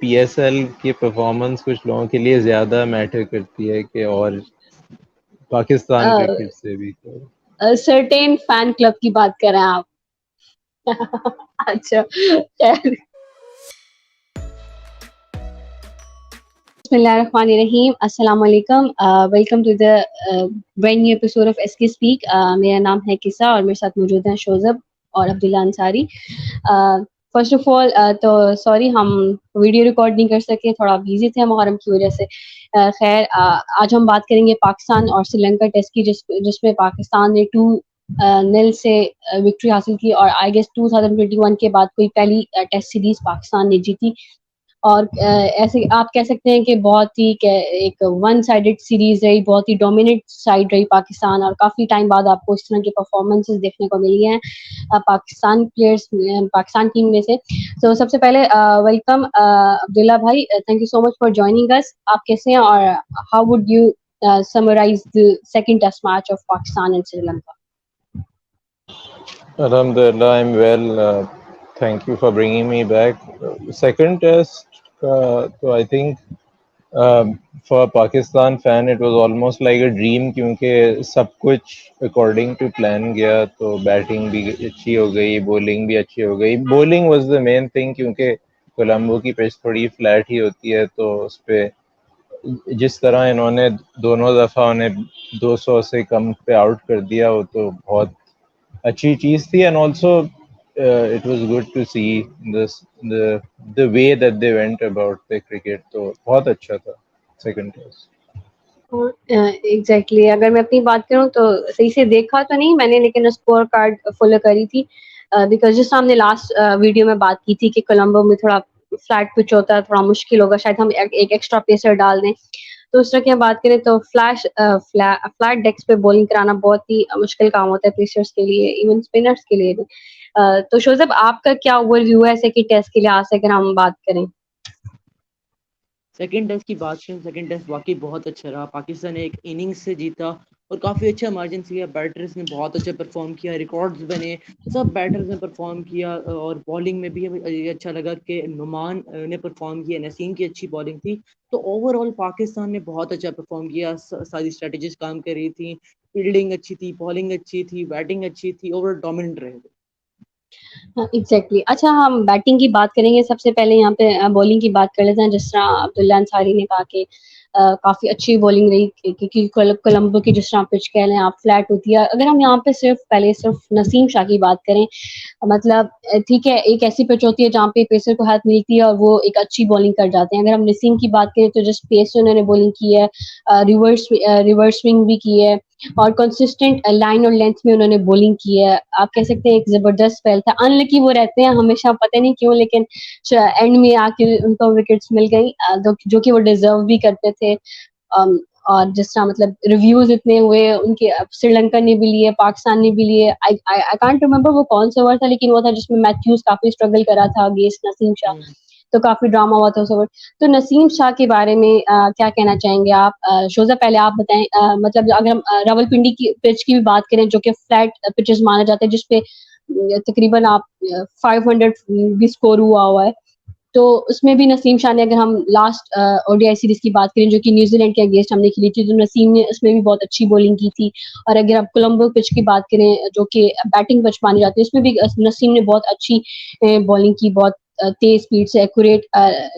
P S L کی performance کچھ لوگوں کے لیے زیادہ میٹر کرتی ہے کہ اور پاکستان کرکٹ سے بھی. سرٹین فین کلب کی بات کر رہے ہیں آپ. اچھا بسم اللہ الرحمن الرحیم. السلام علیکم. Welcome to the brand new episode of S K speak. میرا نام ہے قصہ اور میرے ساتھ موجود ہیں شوزب اور عبداللہ انصاری. فرسٹ آف آل تو سوری ہم ویڈیو ریکارڈ نہیں کر سکے, تھوڑا بیزی تھے محرم کی وجہ سے. خیر آج ہم بات کریں گے پاکستان اور سری لنکا ٹیسٹ کی, جس میں پاکستان نے 2-0 سے وکٹری حاصل کی, اور آئی گیس 2021 کے بعد کوئی پہلی ٹیسٹ سیریز پاکستان نے جیتی. اور ایسے آپ کہہ سکتے ہیں کہ بہت ہی ایک ون سائیڈڈ سیریز رہی, بہت ہی ڈومیننٹ سائڈ رہی پاکستان, اور کافی ٹائم بعد آپ کو اس طرح کی پرفارمنسز دیکھنے کو ملی ہیں پاکستان پلیئرس, پاکستان ٹیم میں سے. تو سب سے پہلے ویلکم عبداللہ بھائی, thank you so much for joining اس. آپ کیسے ہیں اور how would you summarise the second test match of Pakistan and Sri Lanka? Alhamdulillah, I'm well. Thank you for bringing me back. Second test, so I think for a Pakistan fan, it was almost like a dream کیونکہ سب کچھ according to plan گیا. تو batting بھی اچھی ہو گئی, bowling بھی اچھی ہو گئی. Bowling was the main thing کیونکہ کولمبو کی پچ تھوڑی فلیٹ ہی ہوتی ہے, تو اس پہ جس طرح انہوں نے دونوں دفعہ انہیں 200 سے کم پہ آؤٹ کر دیا, وہ تو بہت اچھی چیز تھی. And also it was good to see the way that they went about the cricket. تو بہت اچھا تھا سیکنڈ ٹیسٹ. ایگزیکٹلی, اگر میں اپنی بات کروں تو صحیح سے دیکھا تو نہیں میں نے, لیکن اسکور کارڈ فالو کری تھی, بیکاز جس ہم نے لاسٹ ویڈیو میں بات کی تھی کہ کولمبو میں تھوڑا فلیٹ پچ ہوتا ہے, تھوڑا مشکل ہوگا, شاید ہم ایک ایکسٹرا پیسر ڈال دیں. تو اس طرح کی ہم بات کریں تو فلیٹ ڈیکس پہ بولنگ کرانا بہت ہی مشکل کام ہوتا ہے پیسرز کے لیے, ایون اسپنرز کے لیے بھی. تو شوزب آپ کا کیا اوور ویو ہے ایسے کہ ٹیسٹ کے لحاظ سے اگر ہم بات کریں؟ سیکنڈ ٹیسٹ کی بات کریں, سیکنڈ ٹیسٹ واقعی بہت اچھا رہا. پاکستان نے ایک اننگز سے جیتا اور کافی اچھا مارجن سے. بیٹرز نے بہت اچھا پرفارم کیا, ریکارڈز بنے, سب بیٹرز نے پرفارم کیا. اور بالنگ میں بھی اچھا لگا کہ نعمان نے پرفارم کیا, نسیم کی اچھی بالنگ تھی. تو اوور آل پاکستان نے بہت اچھا پرفارم کیا, ساری اسٹریٹجیز کام کر رہی تھیں, فیلڈنگ اچھی تھی, بالنگ اچھی تھی, بیٹنگ اچھی تھی, اوور ڈومیننٹ رہے. ایگزیکٹلی. اچھا ہم بیٹنگ کی بات کریں گے, سب سے پہلے یہاں پہ بالنگ کی بات کر لیتے ہیں. جس طرح عبداللہ انصاری نے کہا کہ کافی اچھی بالنگ رہی, کیونکہ کولمبو کی جس طرح پچ کہہ لیں آپ فلیٹ ہوتی ہے. اگر ہم یہاں پہ صرف نسیم شاہ کی بات کریں, مطلب ٹھیک ہے ایک ایسی پچ ہوتی ہے جہاں پہ پیسر کو ہیلپ ملتی ہے اور وہ ایک اچھی بالنگ کر جاتے ہیں. اگر ہم نسیم کی بات کریں تو جس پیس سے انہوں نے بالنگ کی ہے, ریورس سوئنگ بھی کی ہے, اور کنسسٹنٹ لائن اور لینتھ میں انہوں نے بولنگ کی ہے. آپ کہہ سکتے ہیں ایک زبردست اسپیل تھا. ان لکی وہ رہتے ہیں ہمیشہ, پتہ نہیں کیوں, لیکن اینڈ میں آ کے ان کو وکٹس مل گئی جو کہ وہ ڈیزرو بھی کرتے تھے. اور جس طرح مطلب ریویوز اتنے ہوئے ان کے, سری لنکا نے بھی لیے, پاکستان نے بھی لیے. I can't remember وہ کون سا اوور تھا, لیکن وہ تھا جس میں میتھیوز کافی اسٹرگل کرا تھا اگینسٹ نسیم شاہ, تو کافی ڈراما ہوا تھا اس اوور. تو نسیم شاہ کے بارے میں کیا کہنا چاہیں گے آپ؟ شوزہ پہلے آپ بتائیں. مطلب اگر ہم راول پنڈی کی پچ کی بھی بات کریں جو کہ فلیٹ پچز مانا جاتا ہے, جس پہ تقریباً آپ 500 بھی اسکور ہوا ہے, تو اس میں بھی نسیم شاہ نے, اگر ہم لاسٹ او ڈی آئی سیریز کی بات کریں جو کہ نیوزی لینڈ کے اگینسٹ ہم نے کھیلی تھی, تو نسیم نے اس میں بھی بہت اچھی بالنگ کی تھی. اور اگر آپ کولمبو پچ کی بات کریں جو کہ بیٹنگ پچ مانی جاتی ہے, اس میں بھی نسیم نے بہت اچھی بالنگ کی, بہت تیز اسپیڈ سے ایکوریٹ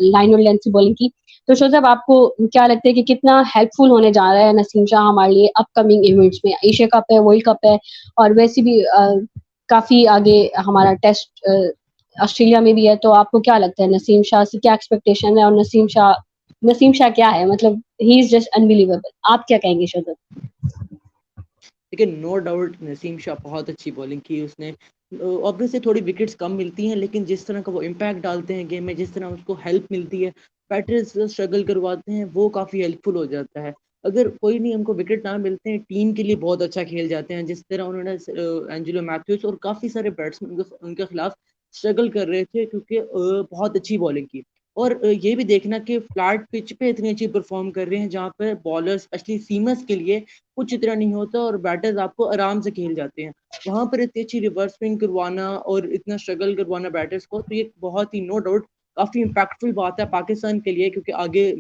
لائن اور لینتھ سے بالنگ کی. تو شوزب آپ کو کیا لگتا ہے کہ کتنا ہیلپ فل ہونے جا رہا ہے نسیم شاہ ہمارے لیے اپ کمنگ ایونٹس میں؟ ایشیا کپ ہے, ورلڈ کپ ہے, اور ویسے بھی کافی آگے ہمارا ٹیسٹ آسٹریلیا میں بھی ہے. تو آپ کو کیا لگتا ہے نسیم شاہ سے کیا ایکسپیکٹیشن ہے, اور نسیم شاہ کیا ہے, مطلب ہی از جسٹ انبلیویبل. آپ کیا کہیں گے شوزب؟ لیکن نو ڈاؤٹ نسیم شاہ بہت اچھی بالنگ کی اس نے. obviously تھوڑی وکٹس کم ملتی ہیں, لیکن جس طرح کا وہ امپیکٹ ڈالتے ہیں گیم میں, جس طرح اس کو ہیلپ ملتی ہے, بیٹرز اسٹرگل کرواتے ہیں, وہ کافی ہیلپ فل ہو جاتا ہے. اگر کوئی نہیں ہم کو وکٹ نہ ملتے ہیں, ٹیم کے لیے بہت اچھا کھیل جاتے ہیں. جس طرح انہوں نے اینجلو میتھیوز اور کافی سارے بیٹسمین ان کے خلاف اسٹرگل کر رہے تھے, کیونکہ بہت اچھی بالنگ کی. اور یہ بھی دیکھنا کہ فلیٹ پچ پہ اتنی اچھی پرفارم کر رہے ہیں جہاں پہ بالر اسپیشلی سیمرز کے لیے کچھ اتنا نہیں ہوتا, اور بیٹرز آپ کو آرام سے کھیل جاتے ہیں. وہاں پر اتنی اچھی ریورس سوئنگ کروانا اور اتنا اسٹرگل کروانا بیٹرز کو, تو یہ بہت ہی نو ڈاؤٹ کافی امپیکٹفل بات ہے پاکستان کے لیے، کیونکہ آگے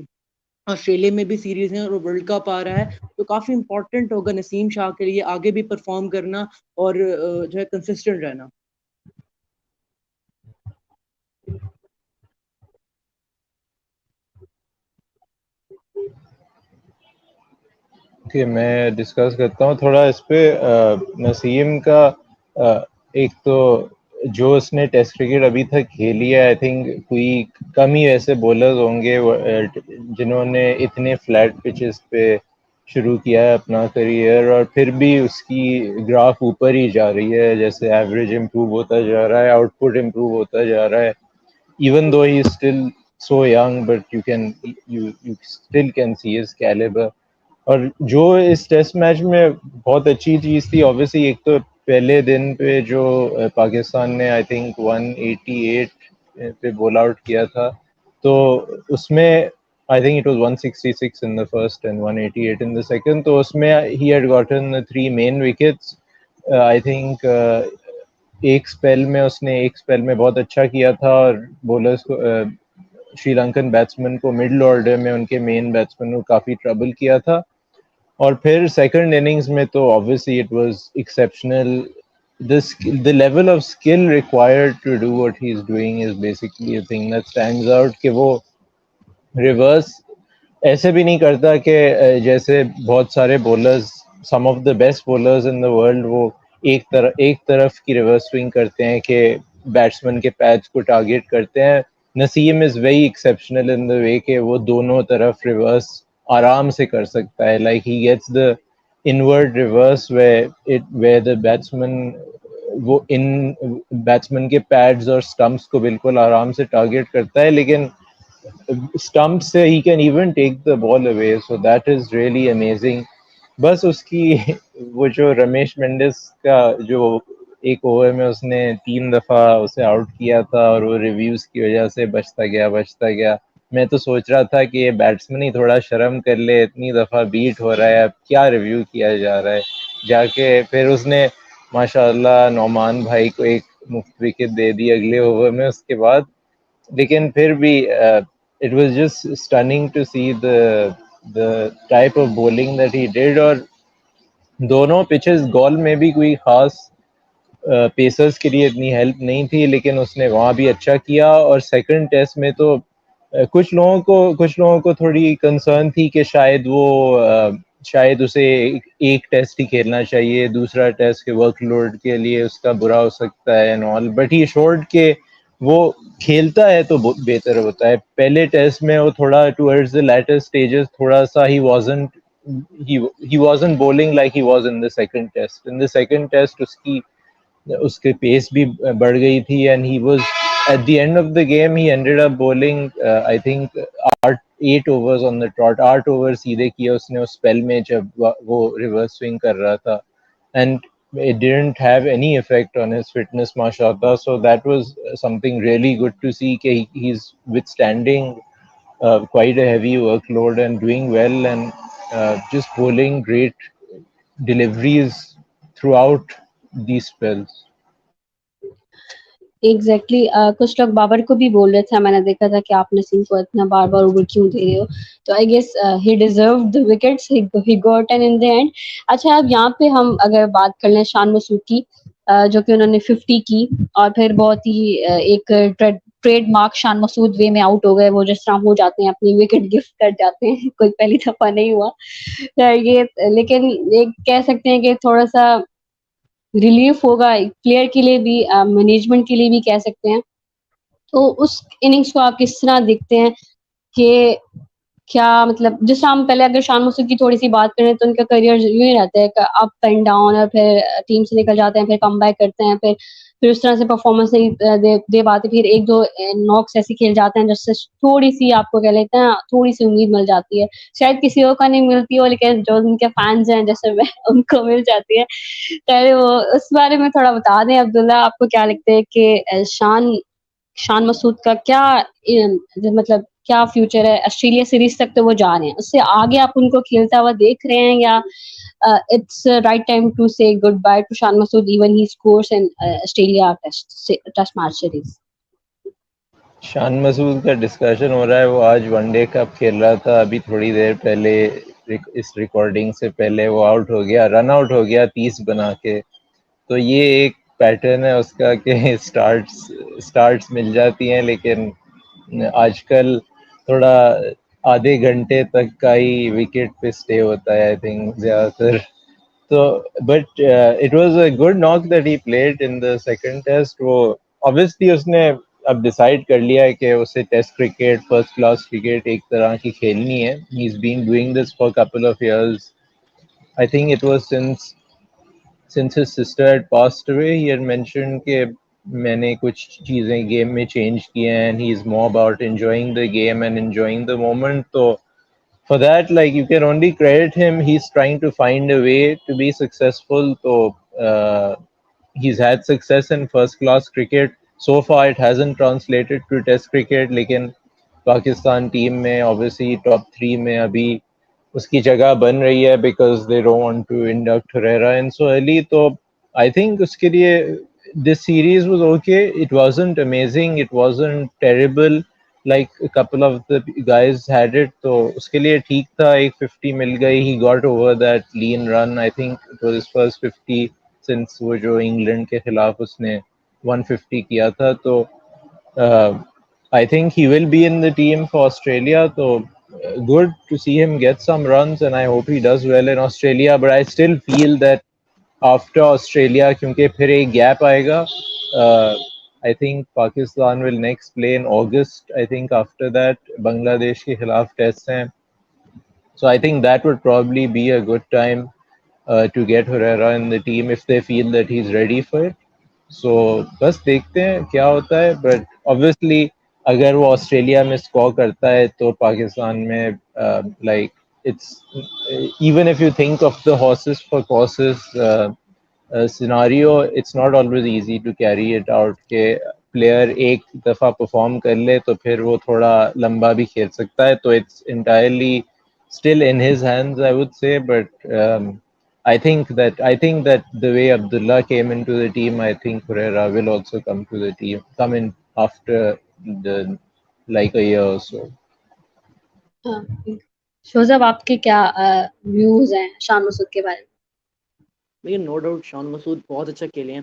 آسٹریلیا میں بھی سیریز ہیں اور ورلڈ کپ آ رہا ہے، تو کافی امپورٹنٹ ہوگا نسیم شاہ کے لیے آگے بھی پرفارم کرنا اور جو ہے کنسسٹنٹ رہنا. کہ میں ڈسکس کرتا ہوں تھوڑا اس پہ. نسیم کا ایک تو جو اس نے ٹیسٹ کرکٹ ابھی تک کھیلی ہے، آئی تھنک کوئی کم ہی ایسے بولرز ہوں گے جنہوں نے اتنے فلیٹ پچز پہ شروع کیا ہے اپنا کریئر، اور پھر بھی اس کی گراف اوپر ہی جا رہی ہے. جیسے ایوریج امپروو ہوتا جا رہا ہے، آؤٹ پٹ امپروو ہوتا جا رہا ہے. Even though he still so young but you still can see his calibre. اور جو اس ٹیسٹ میچ میں بہت اچھی چیز تھی اوبویسلی، ایک تو پہلے دن پہ جو پاکستان نے آئی تھنک 188 پہ بول آؤٹ کیا تھا، تو اس میں I think it was 166 in the first and 188 in the second. تو اس میں ہی had gotten 3 main wickets. I think ایک اسپیل میں اس نے ایک اسپیل میں بہت اچھا کیا تھا، اور بولرز کو شری لنکن بیٹسمین کو مڈل آرڈر میں ان کے مین بیٹسمین کو کافی ٹربل کیا تھا. اور پھر سیکنڈ اننگز میں تو obviously it was exceptional. The level of skill required to do what he's doing is basically a thing that stands out. کہ وہ ریورس ایسے بھی نہیں کرتا کہ جیسے بہت سارے bowlers, some of the best bowlers in the world, وہ ایک طرف کی ریورس سوئنگ کرتے ہیں کہ بیٹسمین کے پیچ کو ٹارگیٹ کرتے ہیں. نسیم از ویری ایکسیپشنل ان دا وے کہ وہ دونوں طرف ریورس آرام سے کر سکتا ہے. Like he gets the inward reverse way the batsman, وہ ان بیٹسمین کے پیڈز اور سٹمپس کو بالکل آرام سے ٹارگیٹ کرتا ہے، لیکن اسٹمپ سے he can even take the ball away. So that is really amazing. بس اس کی وہ جو رمیش مینڈس کا جو ایک اوور میں اس نے 3 دفعہ اسے آؤٹ کیا تھا، اور وہ ریویوز کی وجہ سے بچتا گیا. میں تو سوچ رہا تھا کہ یہ بیٹسمین ہی تھوڑا شرم کر لے، اتنی دفعہ بیٹ ہو رہا ہے، اب کیا ریویو کیا جا رہا ہے. جا کے پھر اس نے ماشاء اللہ نعمان بھائی کو ایک مفت وکٹ دے دی اگلے اوور میں اس کے بعد. لیکن پھر بھی it was just stunning to see the type of bowling that he did. اور دونوں پچز گول میں بھی کوئی خاص پیسرز کے لیے اتنی ہیلپ نہیں تھی، لیکن اس نے وہاں بھی اچھا کیا. اور سیکنڈ ٹیسٹ میں تو کچھ لوگوں کو تھوڑی کنسرن تھی کہ شاید اسے ایک ٹیسٹ ہی کھیلنا چاہیے، دوسرا ٹیسٹ کے ورک لوڈ کے لیے اس کا برا ہو سکتا ہے and all. But he should کہ وہ کھیلتا ہے تو بہتر ہوتا ہے. پہلے ٹیسٹ میں وہ تھوڑا ٹورڈز دا لیٹر اسٹیجز تھوڑا سا he wasn't bowling like he was in the second test. In the second test اس کے پیس بھی بڑھ گئی تھی، and he was at the end of the game he ended up bowling I think 8 overs on the trot. 8 over سیدھے کیے اس نے اس spell میں جب وہ ریورس سوئنگ کر رہا تھا، and it didn't have any effect on his fitness mashallah. So that was something really good to see کہ he's withstanding quite a heavy workload and doing well, and just bowling great deliveries throughout these spells. Exactly کچھ لوگ بابر کو بھی بول رہے تھے، میں نے دیکھا تھا کہ آپ نسیم کو اتنا بار بار اوور کیوں دے رہے ہو. تو I guess he deserve the wickets he got and in the end. اچھا اب یہاں پہ ہم اگر بات کر لیں شان مسعود کی، جو کہ انہوں نے 50 کی اور پھر بہت ہی ایک ٹریڈ مارک شان مسعود وے میں آؤٹ ہو گئے. وہ جس طرح ہو جاتے ہیں اپنی وکٹ گفٹ کر جاتے ہیں، کوئی پہلی دفعہ نہیں ہوا یہ، لیکن ایک کہہ سکتے ہیں کہ تھوڑا سا ریلیف ہوگا پلیئر کے لیے بھی، مینجمنٹ کے لیے بھی کہہ سکتے ہیں. تو اس اننگس کو آپ کس طرح دیکھتے ہیں کہ کیا مطلب، جس طرح ہم پہلے اگر شان مسعود کی تھوڑی سی بات کریں تو ان کا کریئر یوں ہی رہتا ہے کہ اپ اینڈ ڈاؤن، اور پھر ٹیم سے نکل جاتے ہیں، پھر کم بیک کرتے ہیں، پھر اس طرح سے پرفارمنس نہیں دے پاتے، پھر ایک دو ناکس ایسے کھیل جاتے ہیں جس سے تھوڑی سی آپ کو کہہ لیتے ہیں تھوڑی سی امید مل جاتی ہے. شاید کسی اور کا نہیں ملتی ہو، لیکن جو ان کے فینس ہیں جیسے میں، ان کو مل جاتی ہے. پہلے وہ اس بارے میں تھوڑا بتا دیں عبداللہ، آپ کو کیا لگتا ہے کہ شان مسعود کا کیا مطلب کیا فیوچر ہے؟ آسٹریلیا سیریز تک تو وہ جا رہے ہیں، اس سے آگے آپ ان کو کھیلتا ہوا دیکھ رہے ہیں، یا it's right time to say goodbye to Shan Masood even he scores in Australia test match series? Shan Masood کا ڈسکشن ہو رہا ہے، وہ آج ون ڈے کپ کھیل رہا تھا، ابھی تھوڑی دیر پہلے اس ریکارڈنگ سے پہلے وہ آؤٹ ہو گیا، رن آؤٹ ہو گیا 30 بنا کے. تو یہ ایک پیٹرن ہے اس کا کہ سٹارٹس مل جاتی ہیں، لیکن آج کل تھوڑا آدھے گھنٹے تک کا ہی وکٹ پہ اسٹے ہوتا ہے آئی تھنک زیادہ تر. تو but it was a good knock that he played in the second test. وہ obviously اس نے اب ڈیسائیڈ کر لیا ہے کہ اسے test cricket, first class cricket ایک طرح کی کھیلنی ہے. He is been doing this for couple of years. I think it was since his sister had passed away. He had mentioned کہ میں نے کچھ چیزیں گیم میں چینج کی ہیں and he is more about enjoying the game and enjoying the moment. تو for that, like, you can only credit him. He's trying to find a way to be successful. So he's had success in first class cricket. So far it hasn't translated to test cricket, لیکن Pakistan team میں obviously top 3 میں ابھی اس کی جگہ بن رہی ہے because they don't want to induct Herrera in so early. تو I think اس کے لیے this series was okay. It wasn't amazing, it wasn't terrible like a couple of the guys had it. تو اس کے لیے ٹھیک تھا، ایک 50 مل گئی. He got over that lean run. I think it was his first 50 since وہ جو انگلینڈ کے خلاف اس نے 150 کیا تھا. تو I think he will be in the team for Australia. So good to see him get some runs, and I hope he does well in Australia. But I still feel that after Australia, کیونکہ پھر ایک gap آئے گا. I think Pakistan will next play in August. I think after that بنگلہ دیش کے خلاف test ہیں. So I think that would probably be a good time to get Herrera in the team if they feel that he's ready for it. So بس دیکھتے ہیں کیا ہوتا ہے. But obviously اگر وہ آسٹریلیا میں اسکور کرتا ہے تو پاکستان میں like it's even if you think of the horses for courses scenario, it's not always easy to carry it out. کہ پلیئر ایک دفعہ پرفارم کر لے تو پھر وہ تھوڑا لمبا بھی کھیل سکتا ہے. تو it's entirely still in his hands, I would say. But I think that the way Abdullah came into the team, I think Pereira will also come in after the like a year or so. Shozab آپ کے کیا views ہیں شان مسعود کے بارے میں؟ لیکن no doubt Shan Masood بہت اچھا کھیلے ہیں.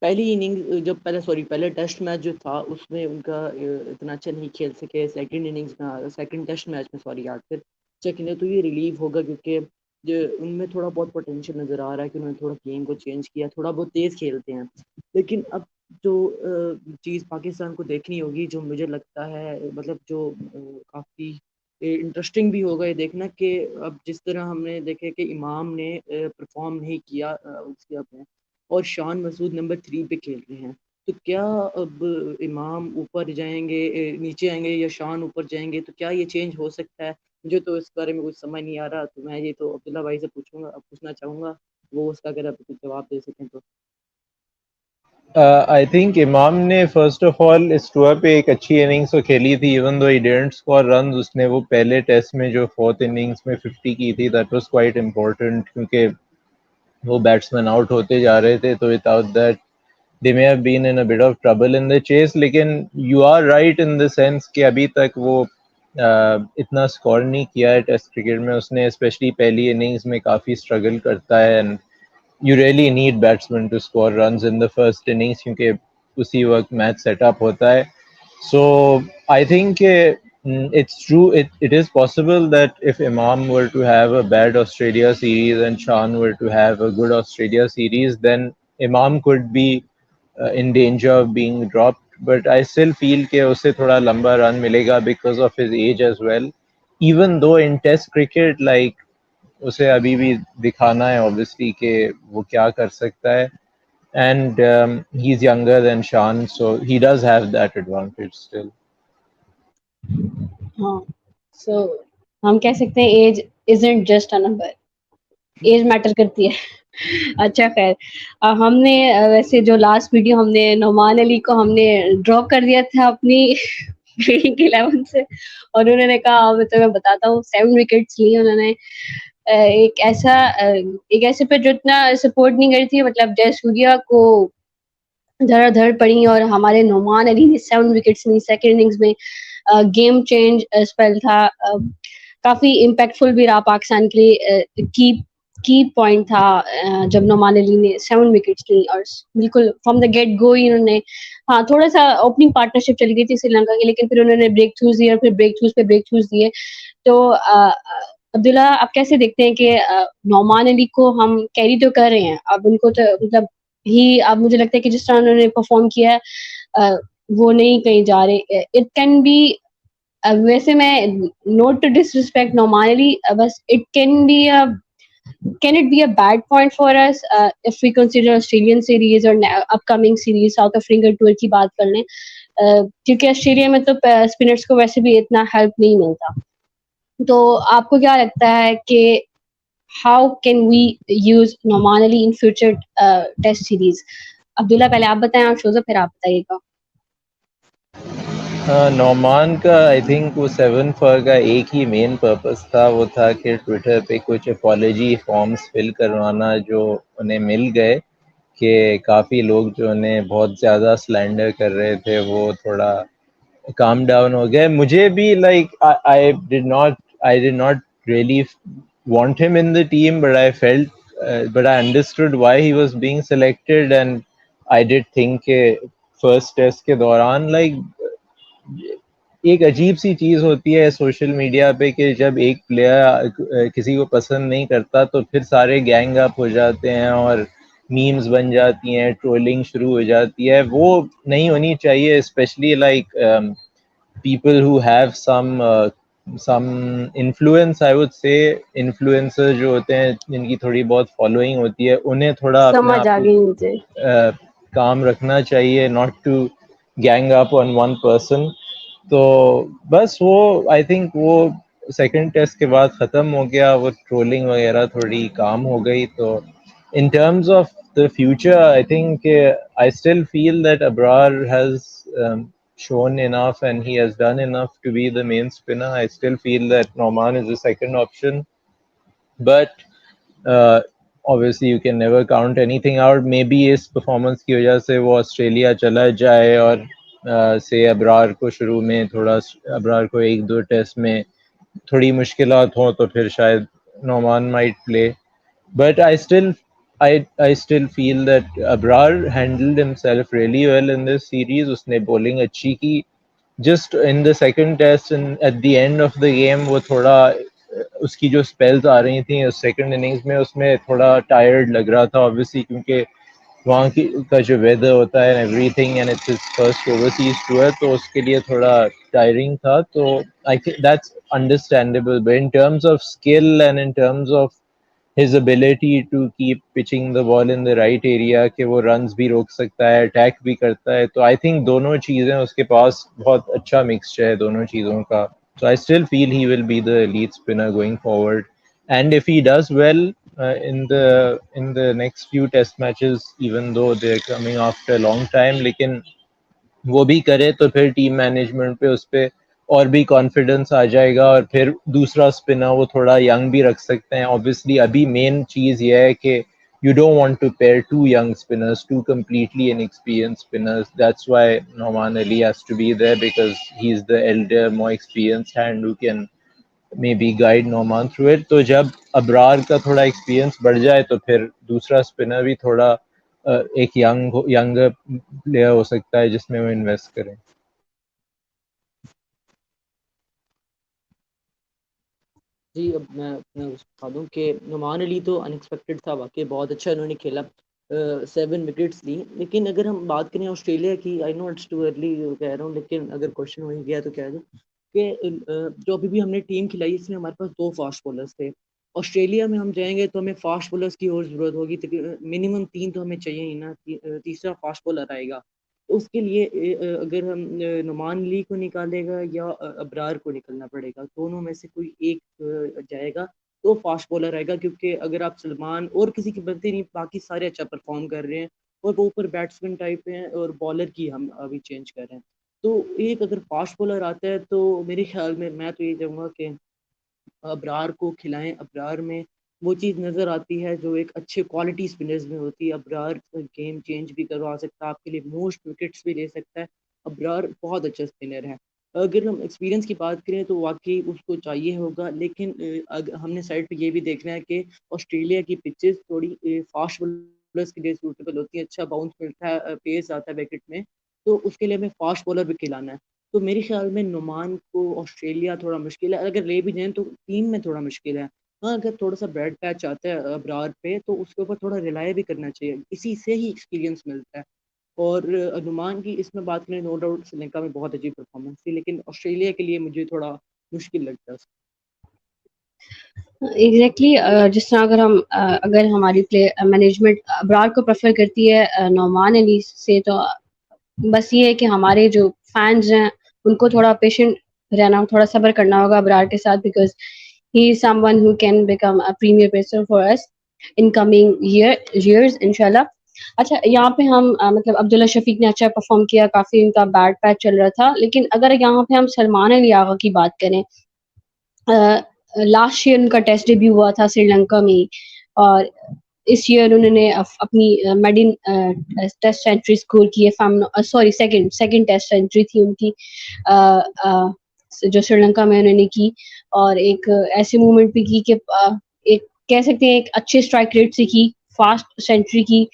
پہلی اننگ جب پہلے ٹیسٹ میچ جو تھا اس میں ان کا اتنا اچھا نہیں کھیل سکے. سیکنڈ اننگز میں سیکنڈ ٹیسٹ میچ میں سوری یاد پھر اچھا کھیلے تو یہ ریلیو ہوگا کیونکہ جو ان میں تھوڑا بہت پوٹینشیل نظر آ رہا ہے کہ انہوں نے تھوڑا گیم کو چینج کیا، تھوڑا بہت تیز کھیلتے ہیں. لیکن اب جو چیز پاکستان کو دیکھنی ہوگی جو مجھے لگتا ہے مطلب جو کافی انٹرسٹنگ بھی ہوگا یہ دیکھنا کہ اب جس طرح ہم نے دیکھے کہ امام نے پرفارم نہیں کیا اس کے اپنے اور شان مسعود نمبر 3 پہ کھیل رہے ہیں، تو کیا اب امام اوپر جائیں گے نیچے آئیں گے یا شان اوپر جائیں گے؟ تو کیا یہ چینج ہو سکتا ہے؟ مجھے تو اس بارے میں کچھ سمجھ نہیں آ رہا. تو میں یہ تو عبداللہ بھائی سے پوچھنا چاہوں گا، وہ اس کا اگر آپ کچھ جواب دے سکیں تو. I think امام نے فرسٹ آف آل اس ٹور پہ ایک اچھی اننگس تو کھیلی تھی. Even though he didn't score runs, اس نے وہ پہلے ٹیسٹ میں جو 4th اننگس میں 50 کی تھی دیٹ واز کوائٹ امپورٹنٹ کیونکہ وہ بیٹسمین آؤٹ ہوتے جا رہے تھے. تو without that they may have been in a bit of trouble in the chase. لیکن you are right in the sense کہ ابھی تک وہ اتنا اسکور نہیں کیا ہے ٹیسٹ کرکٹ میں. اس نے اسپیشلی پہلی اننگز میں کافی اسٹرگل کرتا ہے and you really need batsmen to score runs in the first innings کیونکہ اسی وقت میچ سیٹ اپ ہوتا ہے. So I think it's true, it is possible that if Imam were to have a bad Australia series and Shan were to have a good Australia series, then Imam could be in danger of being dropped. But I still feel کہ اسے تھوڑا لمبا رن ملے گا because of his age as well. Even though in test cricket, like اسے ابھی بھی دکھانا ہے obviously کہ وہ کیا کر سکتا ہے. And he's younger than Shan, so he does have that advantage still. ہاں سو ہم کہہ سکتے ہیں age isn't just a number, age matter کرتی ہے. اچھا خیر، ہم نے ویسے جو لاسٹ ویڈیو ہم نے نعمان علی کو ہم نے ڈراپ کر دیا تھا اپنی بیٹنگ کے 11 سے، اور انہوں نے کہا میں تمہیں بتاتا ہوں 7 وکٹس لی انہوں نے. ایک ایسے پہ جو اتنا سپورٹ نہیں کری تھی، مطلب جے سوریا کو دھڑ دھڑ پڑی اور ہمارے نعمان علی نے 7 وکٹس لی سیکنڈ اننگز میں. گیم چینج اسپیل تھا, کافی امپیکٹفل بھی رہا پاکستان کے لیے. کی پوائنٹ تھا جب نعمان علی نے 7 وکٹس لی, اور بالکل فرام دا گیٹ گو ہی انہوں نے, ہاں تھوڑا سا اوپننگ پارٹنرشپ چلی گئی تھی سری لنکا کی, لیکن پھر انہوں نے بریک تھروز دیے اور پھر بریک تھروز پہ بریک تھروز دیے. تو عبداللہ آپ کیسے دیکھتے ہیں کہ نعمان علی کو ہم کیری تو کر رہے ہیں, اب ان کو تو مطلب اب مجھے لگتا ہے کہ جس طرح انہوں نے پرفارم کیا ہے وہ نہیں کہیں جا رہے. اٹ کین بی, ویسے میں not to disrespect Nauman Ali, بس it can be can it be a bad point for us if we consider Australian series اور upcoming series South African tour کی بات کر لیں, کیونکہ آسٹریلیا میں تو اسپنرس کو ویسے بھی اتنا ہیلپ نہیں ملتا. تو آپ کو کیا لگتا ہے کہ how can we use Nauman Ali in future test series? Abdullah پہلے آپ بتائیں, آپ شوزہ پھر آپ بتائیے گا. نعمان کا آئی تھنک وہ 7 فار کا ایک ہی مین پرپس تھا, وہ تھا کہ ٹویٹر پہ کچھ اپالوجی فارمز فل کروانا جو انہیں مل گئے, کہ کافی لوگ جو انہیں بہت زیادہ سلینڈر کر رہے تھے وہ تھوڑا کام ڈاؤن ہو گئے. مجھے بھی like I did not really want him in the team, but I understood why he was being selected, and I did think کہ فرسٹ ٹیسٹ کے دوران لائک ایک عجیب سی چیز ہوتی ہے سوشل میڈیا پہ کہ جب ایک پلیئر کسی کو پسند نہیں کرتا تو پھر سارے گینگ اپ ہو جاتے ہیں اور میمز بن جاتی ہیں, ٹرولنگ شروع ہو جاتی ہے. وہ نہیں ہونی چاہیے, specially like people who have some influence, I would say influencer جو ہوتے ہیں جن کی تھوڑی بہت فالوئنگ ہوتی ہے, انہیں تھوڑا اپنے سمجھ آپ آ کو گئی مجھے. کام رکھنا چاہیے, not to gang up on one person. تو بس وہ آئی تھنک وہ سیکنڈ ٹیسٹ کے بعد ختم ہو گیا, وہ ٹرولنگ وغیرہ تھوڑی کام ہو گئی. تو in terms of the future, I think I still feel that Abrar has shown enough and he has done enough to be the main spinner. I still feel that Norman is the second option, but obviously you can never count anything out. Maybe us performance کی وجہ سے وہ Australia چلا جائے اور سے ابرار کو شروع میں تھوڑا, ابرار کو ایک دو ٹیسٹ میں تھوڑی مشکلات ہوں تو پھر شاید Nauman might play. But I still feel that Abrar handled himself really well in this series. اس نے bowling اچھی کی. Just in the second test and at the end of the game وہ تھوڑا اس کی جو اسپیلز آ رہی تھیں اس سیکنڈ اننگز میں, اس میں تھوڑا ٹائرڈ لگ رہا تھا obviously, کیونکہ وہاں کی کا جو ویدر ہوتا ہے everything, and it's his first overseas tour, تو اس کے لیے تھوڑا ٹائرنگ تھا. تو I think that's understandable, but in terms of skill and in terms of his ability to keep pitching the ball in the right area, کہ وہ runs بھی روک سکتا ہے, اٹیک بھی کرتا ہے, تو آئی تھنک دونوں چیزیں اس کے پاس بہت اچھا مکسچر ہے دونوں چیزوں کا. So I still feel he will be the lead spinner going forward, and if he does well in the next few test matches, even though they're coming after a long time, لیکن وہ بھی کرے تو پھر team management پہ اس پہ اور بھی کانفیڈنس آ جائے گا, اور پھر دوسرا اسپنر وہ تھوڑا ینگ بھی رکھ سکتے ہیں. obviously ابھی مین چیز یہ ہے کہ you don't want to pair two young spinners, two completely inexperienced spinners. That's why Nouman Ali has to be there, because he's the elder, more experienced hand who can maybe guide Nouman through it. تو جب ابرار کا تھوڑا experience بڑھ جائے تو پھر دوسرا spinner بھی تھوڑا ایک ینگ پلیئر ہو سکتا ہے جس میں وہ انویسٹ کریں. جی اب میں بتا دوں کہ نعمان علی تو ان ایکسپیکٹڈ تھا, واقعی بہت اچھا انہوں نے کھیلا, 7 وکٹس لی. لیکن اگر ہم بات کریں آسٹریلیا کی, آئی نو اٹس ٹو ارلی کہہ رہا ہوں, لیکن اگر کوشچن وہی گیا تو کہہ دوں کہ جو ابھی بھی ہم نے ٹیم کھلائی اس میں ہمارے پاس 2 فاسٹ بولرز تھے. آسٹریلیا میں ہم جائیں گے تو ہمیں فاسٹ بولرز کی اور ضرورت ہوگی, منیمم 3 تو ہمیں چاہیے ہی نا, تیسرا فاسٹ بولر آئے گا. اس کے لیے اگر ہم نعمان علی کو نکالے گا یا ابرار کو نکلنا پڑے گا, دونوں میں سے کوئی ایک جائے گا تو فاسٹ بولر آئے گا. کیونکہ اگر آپ سلمان اور کسی کی بنتے نہیں, باقی سارے اچھا پرفارم کر رہے ہیں اور وہ اوپر بیٹسمین ٹائپ ہیں, اور بالر کی ہم ابھی چینج کر رہے ہیں. تو ایک اگر فاسٹ بولر آتا ہے تو میرے خیال میں تو یہ چاہوں گا کہ ابرار کو کھلائیں. ابرار میں وہ چیز نظر آتی ہے جو ایک اچھے کوالٹی اسپنرز میں ہوتی ہے. ابرار گیم چینج بھی کروا سکتا ہے آپ کے لیے, موسٹ وکٹس بھی لے سکتا ہے. ابرار بہت اچھا اسپنر ہے. اگر ہم ایکسپیرینس کی بات کریں تو واقعی اس کو چاہیے ہوگا, لیکن ہم نے سائڈ پہ یہ بھی دیکھنا ہے کہ آسٹریلیا کی پچز تھوڑی فاسٹ بولرس کے لیے سوٹیبل ہوتی ہیں, اچھا باؤنس ملتا ہے, پیس آتا ہے وکٹ میں, تو اس کے لیے ہمیں فاسٹ بالر بھی کھلانا ہے. تو میرے خیال میں نعمان کو آسٹریلیا تھوڑا مشکل ہے, اگر لے بھی جائیں تو ٹیم میں تھوڑا مشکل ہے. ہاں اگر تھوڑا سا بیڈ پیچ آتا ہے ابرار پہ تو اس کے اوپر تھوڑا ریلائی بھی کرنا چاہیے, اسی سے ہی ایکسپیرینس ملتا ہے. اور نعمان کی اس میں بات کریں, نو ڈاؤٹ سری لنکا میں بہت عجیب پرفارمنس تھی, لیکن آسٹریلیا کے لیے مجھے تھوڑا مشکل لگتا ہے. ایگزیکٹلی جس طرح اگر ہماری پلے مینجمنٹ ابرار کو پریفر کرتی ہے نعمان علی سے, تو بس یہ ہے کہ ہمارے جو فینز ہیں ان کو تھوڑا پیشنٹ رہنا, تھوڑا صبر کرنا ہوگا ابرار کے ساتھ, because he is someone who can become a premier pacer for us in coming years انشاءاللہ. اچھا یہاں پہ ہم مطلب عبداللہ شفیق نے اچھا پرفارم کیا, کافی ان کا بیٹ پیچ چل رہا تھا, لیکن اگر یہاں پہ ہم سلمان علی آغا کی بات کریں, لاسٹ ایئر ان کا ٹیسٹ ڈیبیو ہوا تھا سری لنکا میں, اور اس ایئر انہوں نے اپنی میڈن ٹیسٹ سینچری اسکور کی ہے, سوری سیکنڈ ٹیسٹ سینچری تھی ان کی جو سری لنکا میں انہوں نے کی, اور ایک ایسی موومنٹ بھی کی کہ ایک کہہ سکتے ہیں ایک اچھے اسٹرائک ریٹ سے کی, فاسٹ سینچری کی,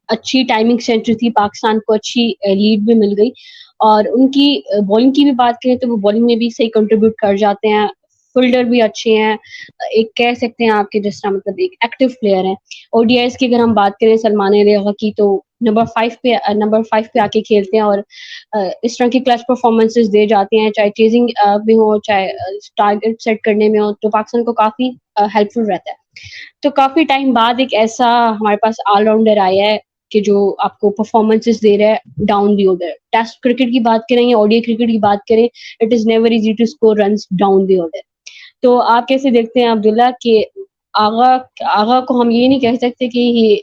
اچھی ٹائمنگ سینچری تھی, پاکستان کو اچھی لیڈ بھی مل گئی. اور ان کی بالنگ کی بھی بات کریں تو وہ بالنگ میں بھی صحیح کنٹریبیوٹ کر جاتے ہیں, فیلڈر بھی اچھے ہیں, ایک کہہ سکتے ہیں آپ کے جس طرح مطلب ایک ایکٹیو پلیئر ہیں. او ڈی آئیز کی اگر ہم بات کریں سلمان علی کی, تو نمبر 5 پہ آ کے کھیلتے ہیں, اور اس طرح کی کلچ پرفارمنسز دے جاتے ہیں, چاہے چیزنگ میں ہو, چاہے ٹارگیٹ سیٹ کرنے میں ہو, تو پاکستان کو کافی ہیلپ فل رہتا ہے. تو کافی ٹائم بعد ایک ایسا ہمارے پاس آل راؤنڈر آیا ہے کہ جو آپ کو پرفارمنسز دے رہا ہے down the order. Test cricket کی بات کریں یا او ڈی آئی کرکٹ کی بات کریں, it is never easy to score runs down the order. تو آپ کیسے دیکھتے ہیں عبداللہ کہ آغا کو ہم یہ نہیں کہہ سکتے کہ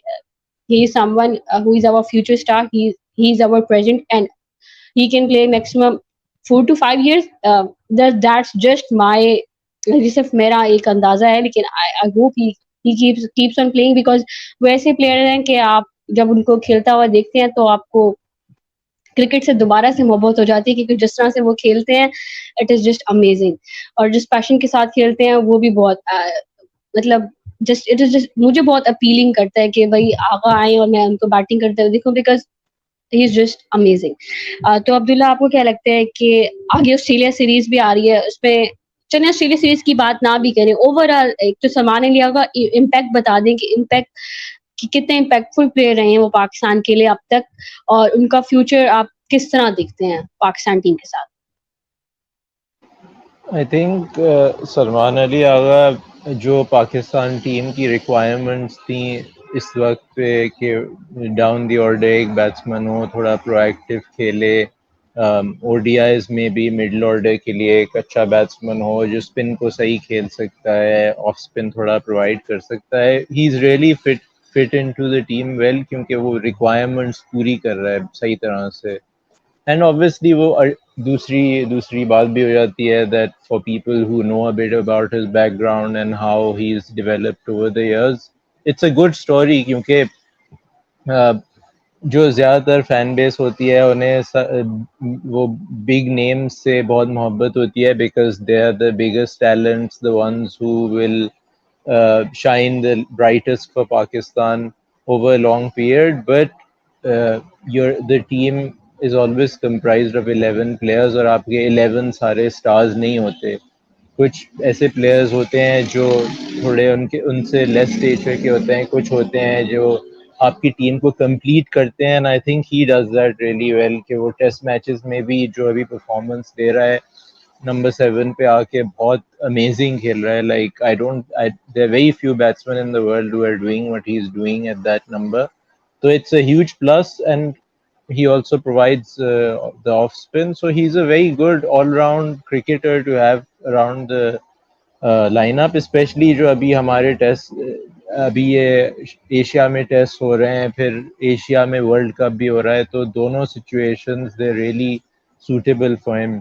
he is someone who is our future star, he is our present, and he can play maximum 4 to 5 years. That's just my, یہ صرف میرا ایک اندازہ ہے, لیکن I hope he keeps on playing, because وہ ایسے پلیئر ہیں کہ آپ جب ان کو کھیلتا ہوا دیکھتے ہیں تو آپ کو کرکٹ سے دوبارہ سے محبت ہو جاتی ہے, کیونکہ جس طرح سے وہ کھیلتے ہیں اٹ از جسٹ امیزنگ, اور جس پیشن کے ساتھ کھیلتے ہیں وہ بھی بہت مطلب جسٹ اٹ از جسٹ مجھے بہت اپیلنگ کرتا ہے کہ بھائی آغا آئے اور میں ان کو بیٹنگ کرتے ہوئے دیکھوں, because he is just amazing. تو عبداللہ آپ کو کیا لگتا ہے کہ آگے آسٹریلیا سیریز بھی آ رہی ہے, اس پہ چلیں آسٹریلیا سیریز کی بات نہ بھی کریں, اوور آل ایک تو سلمان علی کا امپیکٹ بتا دیں کہ امپیکٹ کتنے امپیکٹ فل پلیئر رہے ہیں وہ پاکستان کے لیے اب تک, اور ان کا فیوچر آپ کس طرح دیکھتے ہیں پاکستان ٹیم کے ساتھ. آئی تھنک سلمان علی آغا جو پاکستان ٹیم کی ریکوائرمنٹس تھیں اس وقت پہ کہ ڈاؤن دی آرڈر ایک بیٹسمین ہو, تھوڑا پرو ایکٹیو کھیلے, او ڈی آئیز میں بھی مڈل آرڈر کے لیے ایک اچھا بیٹسمین ہو جو اسپن کو صحیح کھیل سکتا ہے, آف اسپن تھوڑا پرووائڈ کر سکتا ہے. He is really fit into the team ٹیم ویل, کیونکہ وہ ریکوائرمنٹس پوری کر رہا ہے صحیح طرح سے. اینڈ obviously وہ دوسری بات بھی ہو جاتی ہے that for people who know a bit about his background and how he's developed over the years, it's a good story, کیونکہ جو زیادہ تر فین بیس ہوتی ہے انہیں وہ بگ نیمز سے بہت محبت ہوتی ہے, because they are the biggest talents, the ones who will shine the brightest for Pakistan over a long period. But the team is always comprised of 11 players, اور آپ کے 11 سارے stars نہیں ہوتے. کچھ ایسے پلیئرز ہوتے ہیں جو تھوڑے ان سے لیس اسٹیچر کے ہوتے ہیں, کچھ ہوتے ہیں جو آپ کی ٹیم کو کمپلیٹ کرتے ہیں. And I think he does that really well, کہ وہ ٹیسٹ میچز میں بھی جو ابھی پرفارمنس دے رہا ہے نمبر 7 پہ آ کے بہت امیزنگ کھیل رہا ہے. Like there are very few batsmen in the world who are doing what he is doing at that number. So it's a huge plus, and he also provides the off spin. So he's a very good all-round cricketer to have around the lineup, especially جو ابھی ہمارے test ابھی یہ Asia میں test ہو رہے ہیں, پھر Asia میں ورلڈ کپ بھی ہو رہا ہے, تو دونوں situations they really suitable for ہم.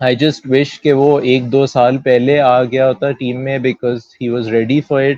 I just wish کہ وہ 1-2 سال پہلے آ گیا ہوتا ٹیم میں, because he was ready for it.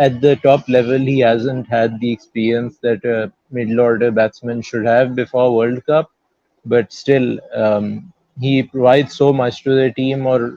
at the top level he hasn't had the experience that a middle order batsman should have before World Cup. But still, he provides so much to the team, اور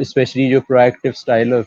especially جو proactive style of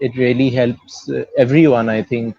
it really helps everyone. I think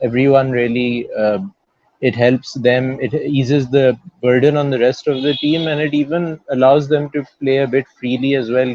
everyone really it helps them, it eases the burden on the rest of the team, and it even allows them to play a bit freely as well.